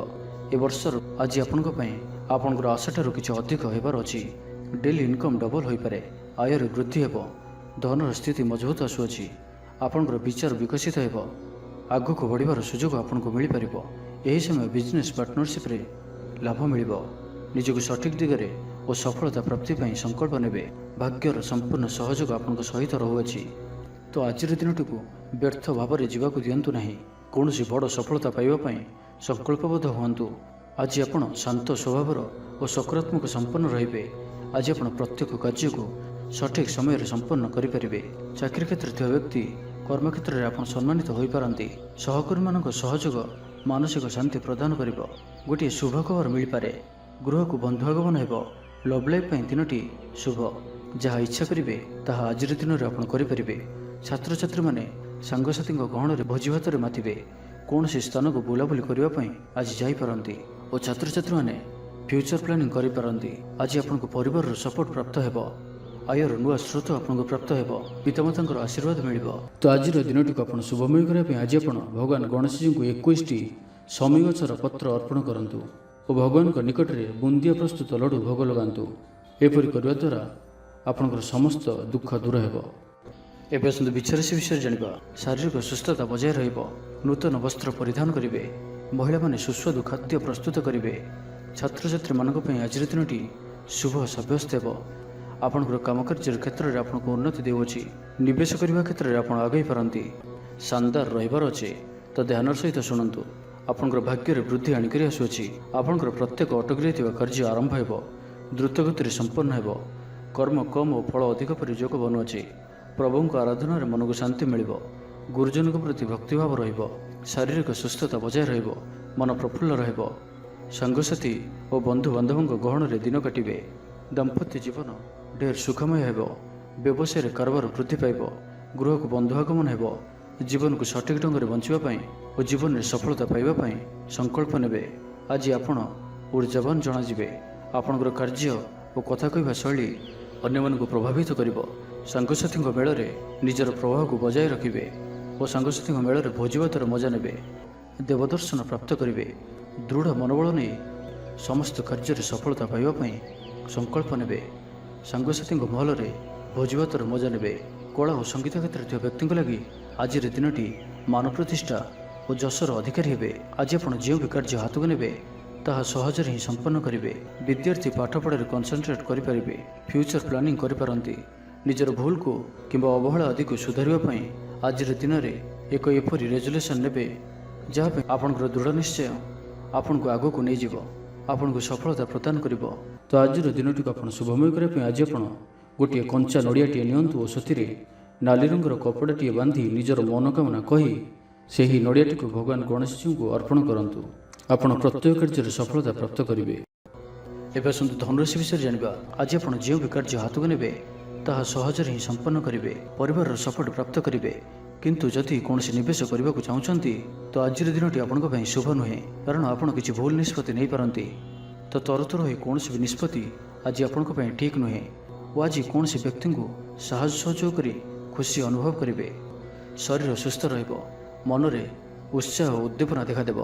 ଏ ବର୍ଷର ଆଜି ଆପଣଙ୍କ ପାଇଁ ଆପଣଙ୍କର ଆଶାଠାରୁ କିଛି ଅଧିକ ହେବାର ଅଛି। ଡେଲି ଇନକମ୍ ଡବଲ ହୋଇପାରେ। ଆୟରେ ବୃଦ୍ଧି ହେବ। ଧନର ସ୍ଥିତି ମଜବୁତ ଆସୁଅଛି। ଆପଣଙ୍କର ବିଚାର ବିକଶିତ ହେବ। ଆଗକୁ ବଢ଼ିବାର ସୁଯୋଗ ଆପଣଙ୍କୁ ମିଳିପାରିବ। ଏହି ସମୟ ବିଜନେସ୍ ପାର୍ଟନରସିପ୍ରେ ଲାଭ ମିଳିବ। ନିଜକୁ ସଠିକ୍ ଦିଗରେ ଓ ସଫଳତା ପ୍ରାପ୍ତି ପାଇଁ ସଂକଳ୍ପ ନେବେ। ଭାଗ୍ୟର ସମ୍ପୂର୍ଣ୍ଣ ସହଯୋଗ ଆପଣଙ୍କ ସହିତ ରହୁଅଛି। ତ ଆଜିର ଦିନଟିକୁ ବ୍ୟର୍ଥ ଭାବରେ ଯିବାକୁ ଦିଅନ୍ତୁ ନାହିଁ। କୌଣସି ବଡ଼ ସଫଳତା ପାଇବା ପାଇଁ ସଂକଳ୍ପବଦ୍ଧ ହୁଅନ୍ତୁ। ଆଜି ଆପଣ ଶାନ୍ତ ସ୍ୱଭାବର ଓ ସକାରାତ୍ମକ ସମ୍ପନ୍ନ ରହିବେ। ଆଜି ଆପଣ ପ୍ରତ୍ୟେକ କାର୍ଯ୍ୟକୁ ସଠିକ୍ ସମୟରେ ସମ୍ପନ୍ନ କରିପାରିବେ। ଚାକିରି କ୍ଷେତ୍ରରେ ଥିବା ବ୍ୟକ୍ତି କର୍ମକ୍ଷେତ୍ରରେ ଆପଣ ସମ୍ମାନିତ ହୋଇପାରନ୍ତି। ସହକର୍ମୀମାନଙ୍କ ସହଯୋଗ ମାନସିକ ଶାନ୍ତି ପ୍ରଦାନ କରିବ। ଗୋଟିଏ ଶୁଭ ଖବର ମିଳିପାରେ। ଗୃହକୁ ବନ୍ଧୁ ଆଗମନ ହେବ। ଲଭ୍ ଲାଇଫ୍ ପାଇଁ ଦିନଟି ଶୁଭ। ଯାହା ଇଚ୍ଛା କରିବେ ତାହା ଆଜିର ଦିନରେ ଆପଣ କରିପାରିବେ। ଛାତ୍ରଛାତ୍ରୀମାନେ ସାଙ୍ଗସାଥୀଙ୍କ ଗହଣରେ ଭୋଜିଭାତରେ ମାତିବେ। କୌଣସି ସ୍ଥାନକୁ ବୁଲାବୁଲି କରିବା ପାଇଁ ଆଜି ଯାଇପାରନ୍ତି ଓ ଛାତ୍ରଛାତ୍ରୀମାନେ ଫ୍ୟୁଚର ପ୍ଲାନିଂ କରିପାରନ୍ତି। ଆଜି ଆପଣଙ୍କୁ ପରିବାରର ସପୋର୍ଟ ପ୍ରାପ୍ତ ହେବ। ଆୟର ନୂଆ ସ୍ରୋତ ଆପଣଙ୍କୁ ପ୍ରାପ୍ତ ହେବ। ପିତାମାତାଙ୍କର ଆଶୀର୍ବାଦ ମିଳିବ। ତ ଆଜିର ଦିନଟିକୁ ଆପଣ ଶୁଭମୟ କରିବା ପାଇଁ ଆଜି ଆପଣ ଭଗବାନ ଗଣେଶଜୀଙ୍କୁ 21ଟି ଶମୀ ଗଛର ପତ୍ର ଅର୍ପଣ କରନ୍ତୁ ଓ ଭଗବାନଙ୍କ ନିକଟରେ ବୁନ୍ଦିଆ ପ୍ରସ୍ତୁତ ଲଡ଼ୁ ଭୋଗ ଲଗାନ୍ତୁ। ଏପରି କରିବା ଦ୍ୱାରା ଆପଣଙ୍କର ସମସ୍ତ ଦୁଃଖ ଦୂର ହେବ। ଏବେ ଆସନ୍ତୁ ବିଛା ରାଶି ବିଷୟରେ ଜାଣିବା। ଶାରୀରିକ ସୁସ୍ଥତା ବଜାୟ ରହିବ। ନୂତନ ବସ୍ତ୍ର ପରିଧାନ କରିବେ। ମହିଳାମାନେ ସୁସ୍ୱାଦୁ ଖାଦ୍ୟ ପ୍ରସ୍ତୁତ କରିବେ। ଛାତ୍ରଛାତ୍ରୀମାନଙ୍କ ପାଇଁ ଆଜିର ଦିନଟି ଶୁଭ ସାବ୍ୟସ୍ତ ହେବ। ଆପଣଙ୍କର କାମକାର୍ଯ୍ୟର କ୍ଷେତ୍ରରେ ଆପଣଙ୍କୁ ଉନ୍ନତି ଦେଉଅଛି। ନିବେଶ କରିବା କ୍ଷେତ୍ରରେ ଆପଣ ଆଗେଇ ପାରନ୍ତି। ଶାନଦାର ରହିବାର ଅଛି, ତ ଧ୍ୟାନର ସହିତ ଶୁଣନ୍ତୁ। ଆପଣଙ୍କର ଭାଗ୍ୟରେ ବୃଦ୍ଧି ଆଣିକରି ଆସୁଅଛି। ଆପଣଙ୍କର ପ୍ରତ୍ୟେକ ଅଟକି ରହିଥିବା କାର୍ଯ୍ୟ ଆରମ୍ଭ ହେବ, ଦ୍ରୁତଗତିରେ ସମ୍ପନ୍ନ ହେବ। କର୍ମ କମ୍ ଓ ଫଳ ଅଧିକ ପରି ଯୋଗ ବନୁଅଛି। ପ୍ରଭୁଙ୍କ ଆରାଧନାରେ ମନକୁ ଶାନ୍ତି ମିଳିବ। ଗୁରୁଜନଙ୍କ ପ୍ରତି ଭକ୍ତିଭାବ ରହିବ। ଶାରୀରିକ ସୁସ୍ଥତା ବଜାୟ ରହିବ। ମନ ପ୍ରଫୁଲ୍ଲ ରହିବ। ସାଙ୍ଗସାଥୀ ଓ ବନ୍ଧୁବାନ୍ଧବଙ୍କ ଗହଣରେ ଦିନ କାଟିବେ। ଦାମ୍ପତ୍ୟ ଜୀବନ ଢେର ସୁଖମୟ ହେବ। ବ୍ୟବସାୟରେ କାରବାର ବୃଦ୍ଧି ପାଇବ। ଗୃହକୁ ବନ୍ଧୁ ଆଗମନ ହେବ। ଜୀବନକୁ ସଠିକ୍ ଢଙ୍ଗରେ ବଞ୍ଚିବା ପାଇଁ ଓ ଜୀବନରେ ସଫଳତା ପାଇବା ପାଇଁ ସଂକଳ୍ପ ନେବେ। ଆଜି ଆପଣ ଉର୍ଜାବାନ ଜଣାଯିବେ। ଆପଣଙ୍କର କାର୍ଯ୍ୟ ଓ କଥା କହିବା ଶୈଳୀ ଅନ୍ୟମାନଙ୍କୁ ପ୍ରଭାବିତ କରିବ। ସାଙ୍ଗସାଥୀଙ୍କ ମେଳରେ ନିଜର ପ୍ରଭାବକୁ ବଜାୟ ରଖିବେ ଓ ସାଙ୍ଗସାଥୀଙ୍କ ମେଳରେ ଭୋଜିଭାତର ମଜା ନେବେ। ଦେବଦର୍ଶନ ପ୍ରାପ୍ତ କରିବେ। ଦୃଢ଼ ମନୋବଳ ନେଇ ସମସ୍ତ କାର୍ଯ୍ୟରେ ସଫଳତା ପାଇବା ପାଇଁ ସଂକଳ୍ପ ନେବେ। ସାଙ୍ଗସାଥୀଙ୍କ ମହଲରେ ଭୋଜିଭାତର ମଜା ନେବେ। କଳା ଓ ସଙ୍ଗୀତ କ୍ଷେତ୍ରରେ ଥିବା ବ୍ୟକ୍ତିଙ୍କ ଲାଗି ଆଜିର ଦିନଟି ମାନ ପ୍ରତିଷ୍ଠା ଓ ଯଶର ଅଧିକାରୀ ହେବେ। ଆଜି ଆପଣ ଯେଉଁ ବି କାର୍ଯ୍ୟ ହାତକୁ ନେବେ ତାହା ସହଜରେ ହିଁ ସମ୍ପନ୍ନ କରିବେ। ବିଦ୍ୟାର୍ଥୀ ପାଠପଢ଼ାରେ କନସେନ୍ଟ୍ରେଟ୍ କରିପାରିବେ। ଫ୍ୟୁଚର ପ୍ଲାନିଂ କରିପାରନ୍ତି। ନିଜର ଭୁଲକୁ କିମ୍ବା ଅବହେଳା ଆଦିକୁ ସୁଧାରିବା ପାଇଁ ଆଜିର ଦିନରେ ଏକ ଏପରି ରେଜୁଲେସନ୍ ନେବେ ଯାହା ପାଇଁ ଆପଣଙ୍କର ଦୃଢ଼ ନିଶ୍ଚୟ ଆପଣଙ୍କୁ ଆଗକୁ ନେଇଯିବ, ଆପଣଙ୍କୁ ସଫଳତା ପ୍ରଦାନ କରିବ। ତ ଆଜିର ଦିନଟିକୁ ଆପଣ ଶୁଭମୟ କରିବା ପାଇଁ ଆଜି ଆପଣ ଗୋଟିଏ କଞ୍ଚା ନଡ଼ିଆଟିଏ ନିଅନ୍ତୁ ଓ ସେଥିରେ ନାଲି ରଙ୍ଗର କପଡ଼ାଟିଏ ବାନ୍ଧି ନିଜର ମନୋକାମନା କହି ସେହି ନଡ଼ିଆଟିକୁ ଭଗବାନ ଗଣେଶଜୀଙ୍କୁ ଅର୍ପଣ କରନ୍ତୁ। ଆପଣ ପ୍ରତ୍ୟେକ କାର୍ଯ୍ୟରେ ସଫଳତା ପ୍ରାପ୍ତ କରିବେ। ଏବେ ଆସନ୍ତୁ ଧନରାଶି ବିଷୟରେ ଜାଣିବା। ଆଜି ଆପଣ ଯେଉଁ ବି କାର୍ଯ୍ୟ ହାତକୁ ନେବେ ତାହା ସହଜରେ ହିଁ ସମ୍ପନ୍ନ କରିବେ। ପରିବାରର ସପୋର୍ଟ ପ୍ରାପ୍ତ କରିବେ। କିନ୍ତୁ ଯଦି କୌଣସି ନିବେଶ କରିବାକୁ ଚାହୁଁଛନ୍ତି ତ ଆଜିର ଦିନଟି ଆପଣଙ୍କ ପାଇଁ ଶୁଭ ନୁହେଁ, କାରଣ ଆପଣ କିଛି ଭୁଲ ନିଷ୍ପତ୍ତି ନେଇପାରନ୍ତି। ତ ତରତର ହୋଇ କୌଣସି ବି ନିଷ୍ପତ୍ତି ଆଜି ଆପଣଙ୍କ ପାଇଁ ଠିକ୍ ନୁହେଁ ଓ ଆଜି କୌଣସି ବ୍ୟକ୍ତିଙ୍କୁ ସାହାଯ୍ୟ ସହଯୋଗ କରି ଖୁସି ଅନୁଭବ କରିବେ। ଶରୀର ସୁସ୍ଥ ରହିବ। ମନରେ ଉତ୍ସାହ ଓ ଉଦ୍ଦୀପନା ଦେଖାଦେବ।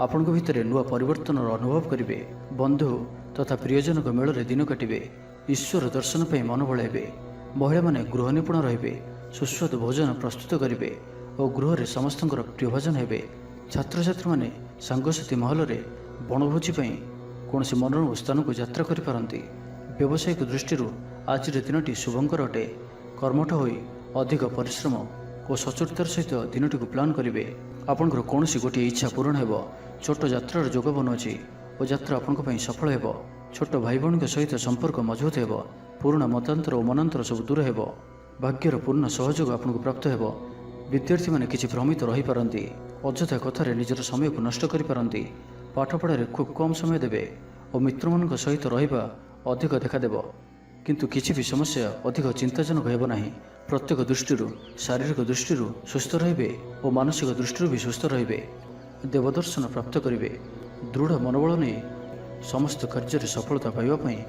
ଆପଣଙ୍କ ଭିତରେ ନୂଆ ପରିବର୍ତ୍ତନର ଅନୁଭବ କରିବେ। ବନ୍ଧୁ ତଥା ପ୍ରିୟଜନଙ୍କ ମେଳରେ ଦିନ କାଟିବେ। ଈଶ୍ୱର ଦର୍ଶନ ପାଇଁ ମନ ବଳାଇବେ। ମହିଳାମାନେ ଗୃହ ନିପୁଣ ରହିବେ। ସୁସ୍ୱାଦୁ ଭୋଜନ ପ୍ରସ୍ତୁତ କରିବେ ଓ ଗୃହରେ ସମସ୍ତଙ୍କର ପ୍ରିୟ ଭୋଜନ ହେବେ। ଛାତ୍ରଛାତ୍ରୀମାନେ ସାଙ୍ଗସାଥୀ ମହଲରେ ବଣଭୋଜି ପାଇଁ କୌଣସି ମନୋରମ ସ୍ଥାନକୁ ଯାତ୍ରା କରିପାରନ୍ତି। ବ୍ୟବସାୟିକ ଦୃଷ୍ଟିରୁ ଆଜିର ଦିନଟି ଶୁଭଙ୍କର ଅଟେ। କର୍ମଠ ହୋଇ ଅଧିକ ପରିଶ୍ରମ ଓ ସଚୋଟତାର ସହିତ ଦିନଟିକୁ ପ୍ଲାନ୍ କରିବେ। ଆପଣଙ୍କର କୌଣସି ଗୋଟିଏ ଇଚ୍ଛା ପୂରଣ ହେବ। ଛୋଟ ଯାତ୍ରାର ଯୋଗ ବନୁଅଛି ଓ ଯାତ୍ରା ଆପଣଙ୍କ ପାଇଁ ସଫଳ ହେବ। ଛୋଟ ଭାଇ ଭଉଣୀଙ୍କ ସହିତ ସମ୍ପର୍କ ମଜବୁତ ହେବ। ପୁରୁଣା ମତାନ୍ତର ଓ ମନାନ୍ତର ସବୁ ଦୂର ହେବ। ଭାଗ୍ୟର ପୂର୍ଣ୍ଣ ସହଯୋଗ ଆପଣଙ୍କୁ ପ୍ରାପ୍ତ ହେବ। ବିଦ୍ୟାର୍ଥୀମାନେ କିଛି ଭ୍ରମିତ ରହିପାରନ୍ତି। ଅଯଥା କଥାରେ ନିଜର ସମୟକୁ ନଷ୍ଟ କରିପାରନ୍ତି। ପାଠପଢ଼ାରେ ଖୁବ୍ କମ୍ ସମୟ ଦେବେ ଓ ମିତ୍ରମାନଙ୍କ ସହିତ ରହିବା ଅଧିକ ଦେଖାଦେବ। କିନ୍ତୁ କିଛି ବି ସମସ୍ୟା ଅଧିକ ଚିନ୍ତାଜନକ ହେବ ନାହିଁ। ପ୍ରତ୍ୟେକ ଦୃଷ୍ଟିରୁ ଶାରୀରିକ ଦୃଷ୍ଟିରୁ ସୁସ୍ଥ ରହିବେ ଓ ମାନସିକ ଦୃଷ୍ଟିରୁ ବି ସୁସ୍ଥ ରହିବେ। ଦେବଦର୍ଶନ ପ୍ରାପ୍ତ କରିବେ। ଦୃଢ଼ ମନୋବଳ ନେଇ ସମସ୍ତ କାର୍ଯ୍ୟରେ ସଫଳତା ପାଇବା ପାଇଁ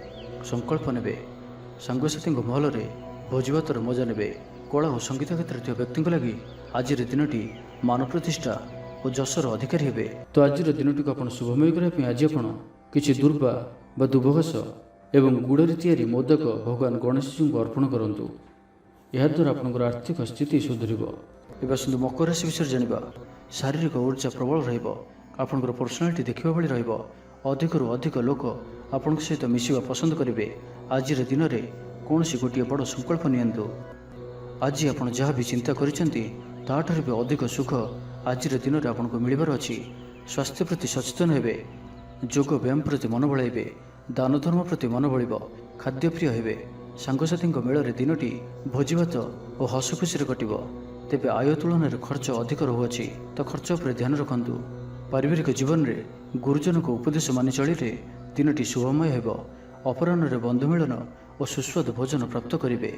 ସଂକଳ୍ପ ନେବେ। ସାଙ୍ଗସାଥୀଙ୍କ ମହଲରେ ଭୋଜିଭାତର ମଜା ନେବେ। କଳା ଓ ସଙ୍ଗୀତ କ୍ଷେତ୍ରରେ ଥିବା ବ୍ୟକ୍ତିଙ୍କ ଲାଗି ଆଜିର ଦିନଟି ମାନ ପ୍ରତିଷ୍ଠା ଓ ଯଶର ଅଧିକାରୀ ହେବେ। ତ ଆଜିର ଦିନଟିକୁ ଆପଣ ଶୁଭମୟ କରିବା ପାଇଁ ଆଜି ଆପଣ କିଛି ଦୁର୍ବା ବା ଦୁବଘାସ ଏବଂ ଗୁଡ଼ରେ ତିଆରି ମୋଦକ ଭଗବାନ ଗଣେଶଜୀଙ୍କୁ ଅର୍ପଣ କରନ୍ତୁ। ଏହାଦ୍ୱାରା ଆପଣଙ୍କର ଆର୍ଥିକ ସ୍ଥିତି ସୁଧରିବ। ଏବେ ଆସନ୍ତୁ ମକର ରାଶି ବିଷୟରେ ଜାଣିବା। ଶାରୀରିକ ଉର୍ଜା ପ୍ରବଳ ରହିବ। ଆପଣଙ୍କର ପର୍ସନାଲିଟି ଦେଖିବା ଭଳି ରହିବ। ଅଧିକରୁ ଅଧିକ ଲୋକ ଆପଣଙ୍କ ସହିତ ମିଶିବା ପସନ୍ଦ କରିବେ। ଆଜିର ଦିନରେ କୌଣସି ଗୋଟିଏ ବଡ଼ ସଂକଳ୍ପ ନିଅନ୍ତୁ। ଆଜି ଆପଣ ଯାହା ବି ଚିନ୍ତା କରିଛନ୍ତି ତାହାଠାରୁ ବି ଅଧିକ ସୁଖ ଆଜିର ଦିନରେ ଆପଣଙ୍କୁ ମିଳିବାର ଅଛି। ସ୍ୱାସ୍ଥ୍ୟ ପ୍ରତି ସଚେତନ ହେବେ। ଯୋଗ ବ୍ୟାୟାମ ପ୍ରତି ମନ ବଳାଇବେ। ଦାନ ଧର୍ମ ପ୍ରତି ମନ ବଳିବ। ଖାଦ୍ୟପ୍ରିୟ ହେବେ। ସାଙ୍ଗସାଥୀଙ୍କ ମେଳରେ ଦିନଟି ଭୋଜିଭାତ ଓ ହସ ଖୁସିରେ କଟିବ। ତେବେ ଆୟ ତୁଳନାରେ ଖର୍ଚ୍ଚ ଅଧିକ ରହୁଅଛି, ତ ଖର୍ଚ୍ଚ ଉପରେ ଧ୍ୟାନ ରଖନ୍ତୁ। ପାରିବାରିକ ଜୀବନରେ ଗୁରୁଜନଙ୍କ ଉପଦେଶ ମାନି ଚଳିଲେ ଦିନଟି ଶୁଭମୟ ହେବ। ଅପରାହ୍ନରେ ବନ୍ଧୁ ମିଳନ ଓ ସୁସ୍ୱାଦୁ ଭୋଜନ ପ୍ରାପ୍ତ କରିବେ।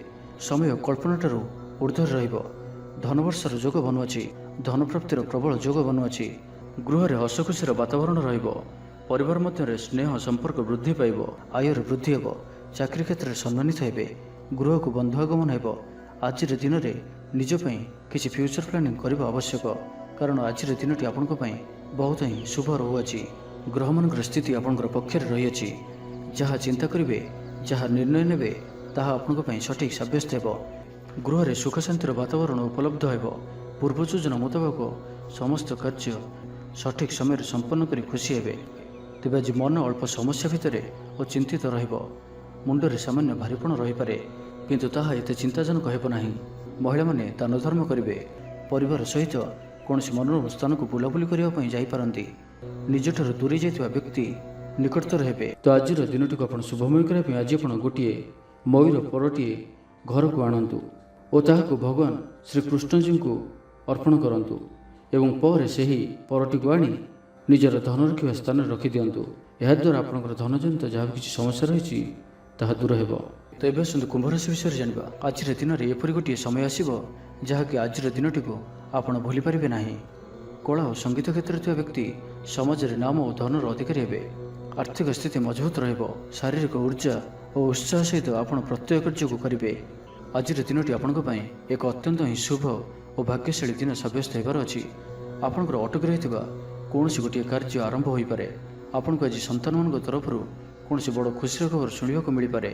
ସମୟ କଳ୍ପନାଠାରୁ ଊର୍ଦ୍ଧ୍ୱରେ ରହିବ। ଧନବର୍ଷର ଯୋଗ ବନୁଅଛି। ଧନପ୍ରାପ୍ତିର ପ୍ରବଳ ଯୋଗ ବନୁଅଛି। ଗୃହରେ ହସଖୁସିର ବାତାବରଣ ରହିବ। ପରିବାର ମଧ୍ୟରେ ସ୍ନେହ ସମ୍ପର୍କ ବୃଦ୍ଧି ପାଇବ। ଆୟର ବୃଦ୍ଧି ହେବ। ଚାକିରି କ୍ଷେତ୍ରରେ ସମ୍ମାନିତ ହେବେ। ଗୃହକୁ ବନ୍ଧୁ ଆଗମନ ହେବ। ଆଜିର ଦିନରେ ନିଜ ପାଇଁ କିଛି ଫ୍ୟୁଚର ପ୍ଲାନିଂ କରିବା ଆବଶ୍ୟକ, କାରଣ ଆଜିର ଦିନଟି ଆପଣଙ୍କ ପାଇଁ ବହୁତ ହିଁ ଶୁଭ ରହୁଅଛି। ଗ୍ରହମାନଙ୍କର ସ୍ଥିତି ଆପଣଙ୍କର ପକ୍ଷରେ ରହିଅଛି। ଯାହା ଚିନ୍ତା କରିବେ, ଯାହା ନିର୍ଣ୍ଣୟ ନେବେ ତାହା ଆପଣଙ୍କ ପାଇଁ ସଠିକ୍ ସାବ୍ୟସ୍ତ ହେବ। ଗୃହରେ ସୁଖ ଶାନ୍ତିର ବାତାବରଣ ଉପଲବ୍ଧ ହେବ। ପୂର୍ବ ଯୋଜନା ମୁତାବକ ସମସ୍ତ କାର୍ଯ୍ୟ ସଠିକ୍ ସମୟରେ ସମ୍ପନ୍ନ କରି ଖୁସି ହେବେ। ତେବେ ଆଜି ମନ ଅଳ୍ପ ସମସ୍ୟା ଭିତରେ ଓ ଚିନ୍ତିତ ରହିବ। ମୁଣ୍ଡରେ ସାମାନ୍ୟ ଭାରିପଣ ରହିପାରେ, କିନ୍ତୁ ତାହା ଏତେ ଚିନ୍ତାଜନକ ହେବ ନାହିଁ। ମହିଳାମାନେ ଦାନ ଧର୍ମ କରିବେ। ପରିବାର ସହିତ କୌଣସି ମନୋରମ ସ୍ଥାନକୁ ବୁଲାବୁଲି କରିବା ପାଇଁ ଯାଇପାରନ୍ତି। ନିଜଠାରୁ ଦୂରେଇ ଯାଇଥିବା ବ୍ୟକ୍ତି ନିକଟତର ହେବେ। ତ ଆଜିର ଦିନଟିକୁ ଆପଣ ଶୁଭମୟ କରିବା ପାଇଁ ଆଜି ଆପଣ ଗୋଟିଏ ମୟୂର ପରଟିଏ ଘରକୁ ଆଣନ୍ତୁ ଓ ତାହାକୁ ଭଗବାନ ଶ୍ରୀକୃଷ୍ଣଜୀଙ୍କୁ ଅର୍ପଣ କରନ୍ତୁ ଏବଂ ପରେ ସେହି ପରଟିକୁ ଆଣି ନିଜର ଧନ ରଖିବା ସ୍ଥାନରେ ରଖିଦିଅନ୍ତୁ। ଏହାଦ୍ୱାରା ଆପଣଙ୍କର ଧନଜନିତ ଯାହା କିଛି ସମସ୍ୟା ରହିଛି ତାହା ଦୂର ହେବ। ତ ଏବେ ଆସନ୍ତୁ କୁମ୍ଭ ରାଶି ବିଷୟରେ ଜାଣିବା। ଆଜିର ଦିନରେ ଏପରି ଗୋଟିଏ ସମୟ ଆସିବ ଯାହାକି ଆଜିର ଦିନଟିକୁ ଆପଣ ଭୁଲି ପାରିବେ ନାହିଁ। କଳା ଓ ସଙ୍ଗୀତ କ୍ଷେତ୍ରରେ ଥିବା ବ୍ୟକ୍ତି ସମାଜରେ ନାମ ଓ ଧନର ଅଧିକାରୀ ହେବେ। ଆର୍ଥିକ ସ୍ଥିତି ମଜବୁତ ରହିବ। ଶାରୀରିକ ଉର୍ଜା ଓ ଉତ୍ସାହ ସହିତ ଆପଣ ପ୍ରତ୍ୟେକ କାର୍ଯ୍ୟକୁ କରିବେ। ଆଜିର ଦିନଟି ଆପଣଙ୍କ ପାଇଁ ଏକ ଅତ୍ୟନ୍ତ ହିଁ ଶୁଭ ଓ ଭାଗ୍ୟଶାଳୀ ଦିନ ସାବ୍ୟସ୍ତ ହେବାର ଅଛି। ଆପଣଙ୍କର ଅଟକି ରହିଥିବା କୌଣସି ଗୋଟିଏ କାର୍ଯ୍ୟ ଆରମ୍ଭ ହୋଇପାରେ। ଆପଣଙ୍କୁ ଆଜି ସନ୍ତାନମାନଙ୍କ ତରଫରୁ କୌଣସି ବଡ଼ ଖୁସିର ଖବର ଶୁଣିବାକୁ ମିଳିପାରେ।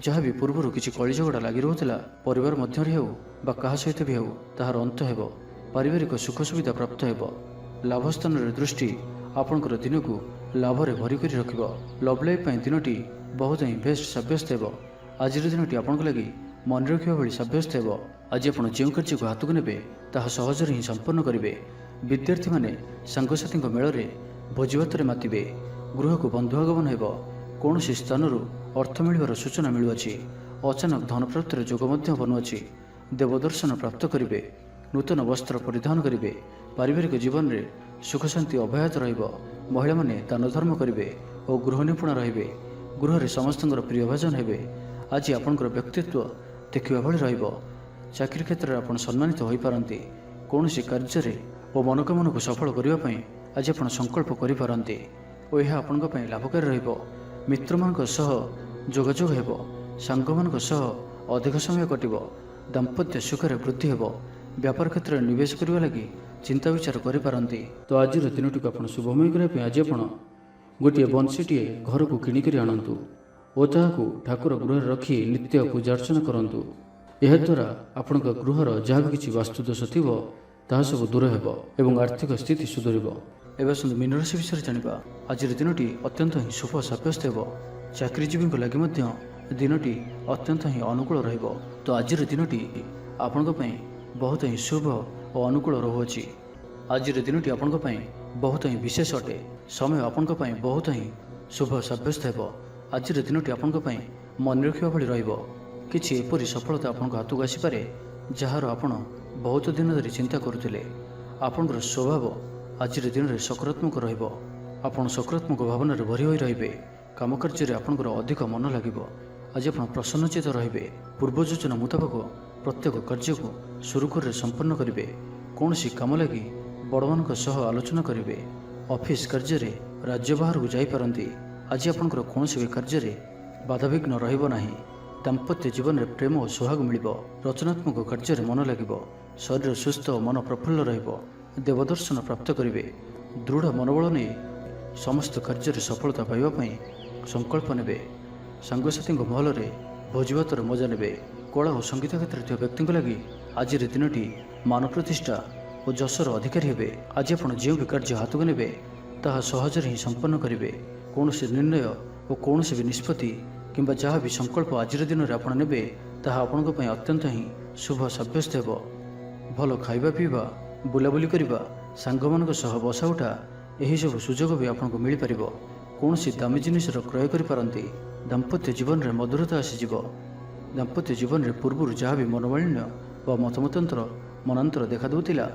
ଯାହା ବି ପୂର୍ବରୁ କିଛି କଳିଝଗଡ଼ା ଲାଗି ରହୁଥିଲା, ପରିବାର ମଧ୍ୟରେ ହେଉ ବା କାହା ସହିତ ବି ହେଉ, ତାହାର ଅନ୍ତ ହେବ। ପାରିବାରିକ ସୁଖ ସୁବିଧା ପ୍ରାପ୍ତ ହେବ। ଲାଭ ସ୍ଥାନରେ ଦୃଷ୍ଟି ଆପଣଙ୍କର ଦିନକୁ ଲାଭରେ ଭରି କରି ରଖିବ। ଲଭ୍ ଲାଇଫ୍ ପାଇଁ ଦିନଟି ବହୁତ ହିଁ ବେଷ୍ଟ ସାବ୍ୟସ୍ତ ହେବ। ଆଜିର ଦିନଟି ଆପଣଙ୍କ ଲାଗି ମନେ ରଖିବା ଭଳି ସାବ୍ୟସ୍ତ ହେବ। ଆଜି ଆପଣ ଯେଉଁ କାର୍ଯ୍ୟକୁ ହାତକୁ ନେବେ ତାହା ସହଜରେ ହିଁ ସମ୍ପନ୍ନ କରିବେ। ବିଦ୍ୟାର୍ଥୀମାନେ ସାଙ୍ଗସାଥୀଙ୍କ ମେଳରେ ଭୋଜିଭାତରେ ମାତିବେ। ଗୃହକୁ ବନ୍ଧୁ ଆଗମନ ହେବ। କୌଣସି ସ୍ଥାନରୁ ଅର୍ଥ ମିଳିବାର ସୂଚନା ମିଳୁଅଛି। ଅଚାନକ ଧନପ୍ରାପ୍ତିର ଯୋଗ ମଧ୍ୟ ବନୁଅଛି। ଦେବଦର୍ଶନ ପ୍ରାପ୍ତ କରିବେ। ନୂତନ ବସ୍ତ୍ର ପରିଧାନ କରିବେ। ପାରିବାରିକ ଜୀବନରେ ସୁଖ ଶାନ୍ତି ଅବ୍ୟାହତ ରହିବ। ମହିଳାମାନେ ଦାନ ଧର୍ମ କରିବେ ଓ ଗୃହ ନିପୁଣ ରହିବେ। ଗୃହରେ ସମସ୍ତଙ୍କର ପ୍ରିୟଭାଜନ ହେବେ। ଆଜି ଆପଣଙ୍କର ବ୍ୟକ୍ତିତ୍ୱ ଦେଖିବା ଭଳି ରହିବ। ଚାକିରି କ୍ଷେତ୍ରରେ ଆପଣ ସମ୍ମାନିତ ହୋଇପାରନ୍ତି। କୌଣସି କାର୍ଯ୍ୟରେ ଓ ମନୋକାମନାକୁ ସଫଳ କରିବା ପାଇଁ ଆଜି ଆପଣ ସଂକଳ୍ପ କରିପାରନ୍ତି ଓ ଏହା ଆପଣଙ୍କ ପାଇଁ ଲାଭକାରୀ ରହିବ। ମିତ୍ରମାନଙ୍କ ସହ ଯୋଗାଯୋଗ ହେବ। ସାଙ୍ଗମାନଙ୍କ ସହ ଅଧିକ ସମୟ କଟିବ। ଦାମ୍ପତ୍ୟ ସୁଖରେ ବୃଦ୍ଧି ହେବ। ବ୍ୟାପାର କ୍ଷେତ୍ରରେ ନିବେଶ କରିବା ଲାଗି ଚିନ୍ତା ବିଚାର କରିପାରନ୍ତି। ତ ଆଜିର ଦିନଟିକୁ ଆପଣ ଶୁଭମୟ କରିବା ପାଇଁ ଆଜି ଆପଣ ଗୋଟିଏ ବଂଶୀଟିଏ ଘରକୁ କିଣିକରି ଆଣନ୍ତୁ ଓ ତାହାକୁ ଠାକୁର ଗୃହରେ ରଖି ନିତ୍ୟ ପୂଜା ଅର୍ଚ୍ଚନା କରନ୍ତୁ। ଏହାଦ୍ୱାରା ଆପଣଙ୍କ ଗୃହର ଯାହା ବି କିଛି ବାସ୍ତୁଦୋଷ ଥିବ ତାହା ସବୁ ଦୂର ହେବ ଏବଂ ଆର୍ଥିକ ସ୍ଥିତି ସୁଧରିବ। ଏବେ ଆସନ୍ତୁ ମୀନ ରାଶି ବିଷୟରେ ଜାଣିବା। ଆଜିର ଦିନଟି ଅତ୍ୟନ୍ତ ହିଁ ଶୁଭ ସାବ୍ୟସ୍ତ ହେବ। ଚାକିରିଜୀବୀଙ୍କ ଲାଗି ମଧ୍ୟ ଦିନଟି ଅତ୍ୟନ୍ତ ହିଁ ଅନୁକୂଳ ରହିବ। ତ ଆଜିର ଦିନଟି ଆପଣଙ୍କ ପାଇଁ ବହୁତ ହିଁ ଶୁଭ ଓ ଅନୁକୂଳ ରହୁଅଛି। ଆଜିର ଦିନଟି ଆପଣଙ୍କ ପାଇଁ ବହୁତ ହିଁ ବିଶେଷ ଅଟେ। ସମୟ ଆପଣଙ୍କ ପାଇଁ ବହୁତ ହିଁ ଶୁଭ ସାବ୍ୟସ୍ତ ହେବ। ଆଜିର ଦିନଟି ଆପଣଙ୍କ ପାଇଁ ମନେ ରଖିବା ଭଳି ରହିବ। କିଛି ଏପରି ସଫଳତା ଆପଣଙ୍କ ହାତକୁ ଆସିପାରେ ଯାହାର ଆପଣ ବହୁତ ଦିନ ଧରି ଚିନ୍ତା କରୁଥିଲେ। ଆପଣଙ୍କର ସ୍ୱଭାବ ଆଜିର ଦିନରେ ସକାରାତ୍ମକ ରହିବ। ଆପଣ ସକାରାତ୍ମକ ଭାବନାରେ ଭରି ହୋଇ ରହିବେ। କାମ କାର୍ଯ୍ୟରେ ଆପଣଙ୍କର ଅଧିକ ମନ ଲାଗିବ। ଆଜି ଆପଣ ପ୍ରସନ୍ନଚିତ ରହିବେ। ପୂର୍ବ ଯୋଜନା ମୁତାବକ ପ୍ରତ୍ୟେକ କାର୍ଯ୍ୟକୁ ସୁରୁଖୁରୁରେ ସମ୍ପନ୍ନ କରିବେ। କୌଣସି କାମ ଲାଗି ବଡ଼ମାନଙ୍କ ସହ ଆଲୋଚନା କରିବେ। ଅଫିସ କାର୍ଯ୍ୟରେ ରାଜ୍ୟ ବାହାରକୁ ଯାଇପାରନ୍ତି। ଆଜି ଆପଣଙ୍କର କୌଣସି ବି କାର୍ଯ୍ୟରେ ବାଧାବିଘ୍ନ ରହିବ ନାହିଁ। ଦାମ୍ପତ୍ୟ ଜୀବନରେ ପ୍ରେମ ଓ ସୁହାଗ ମିଳିବ। ରଚନାତ୍ମକ କାର୍ଯ୍ୟରେ ମନ ଲାଗିବ। ଶରୀର ସୁସ୍ଥ ଓ ମନ ପ୍ରଫୁଲ୍ଲ ରହିବ। ଦେବଦର୍ଶନ ପ୍ରାପ୍ତ କରିବେ। ଦୃଢ଼ ମନୋବଳ ନେଇ ସମସ୍ତ କାର୍ଯ୍ୟରେ ସଫଳତା ପାଇବା ପାଇଁ ସଂକଳ୍ପ ନେବେ। ସାଙ୍ଗସାଥୀଙ୍କ ମହଲରେ ଭୋଜିଭାତର ମଜା ନେବେ। କଳା ଓ ସଙ୍ଗୀତ କ୍ଷେତ୍ରରେ ଥିବା ବ୍ୟକ୍ତିଙ୍କ ଲାଗି ଆଜିର ଦିନଟି ମାନ ପ୍ରତିଷ୍ଠା ଓ ଯଶର ଅଧିକାରୀ ହେବେ। ଆଜି ଆପଣ ଯେଉଁ ବି କାର୍ଯ୍ୟ ହାତକୁ ନେବେ ତାହା ସହଜରେ ହିଁ ସମ୍ପନ୍ନ କରିବେ। କୌଣସି ନିର୍ଣ୍ଣୟ ଓ କୌଣସି ବି ନିଷ୍ପତ୍ତି କିମ୍ବା ଯାହା ବି ସଂକଳ୍ପ ଆଜିର ଦିନରେ ଆପଣ ନେବେ ତାହା ଆପଣଙ୍କ ପାଇଁ ଅତ୍ୟନ୍ତ ହିଁ ଶୁଭ ସାବ୍ୟସ୍ତ ହେବ। ଭଲ ଖାଇବା ପିଇବା, ବୁଲାବୁଲି କରିବା, ସାଙ୍ଗମାନଙ୍କ ସହ ବସା ଉଠା ଏହିସବୁ ସୁଯୋଗ ବି ଆପଣଙ୍କୁ ମିଳିପାରିବ। କୌଣସି ଦାମୀ ଜିନିଷର କ୍ରୟ କରିପାରନ୍ତି। ଦାମ୍ପତ୍ୟ ଜୀବନରେ ମଧୁରତା ଆସିଯିବ। ଦାମ୍ପତ୍ୟ ଜୀବନରେ ପୂର୍ବରୁ ଯାହା ବି ମନୋମାଳିନ୍ୟ ବା ମତମତାନ୍ତର ମନାନ୍ତର ଦେଖାଦେଉଥିଲା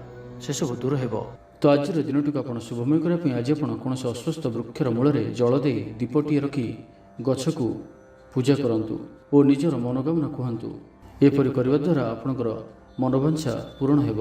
ସେସବୁ ଦୂର ହେବ। ତ ଆଜିର ଦିନଟିକୁ ଆପଣ ଶୁଭମୟ କରିବା ପାଇଁ ଆଜି ଆପଣ କୌଣସି ଅସୁସ୍ଥ ବୃକ୍ଷର ମୂଳରେ ଜଳ ଦେଇ ଦୀପଟିଏ ରଖି ଗଛକୁ ପୂଜା କରନ୍ତୁ ଓ ନିଜର ମନୋକାମନା କୁହନ୍ତୁ। ଏପରି କରିବା ଦ୍ୱାରା ଆପଣଙ୍କର ମନୋବାଞ୍ଛା ପୂରଣ ହେବ।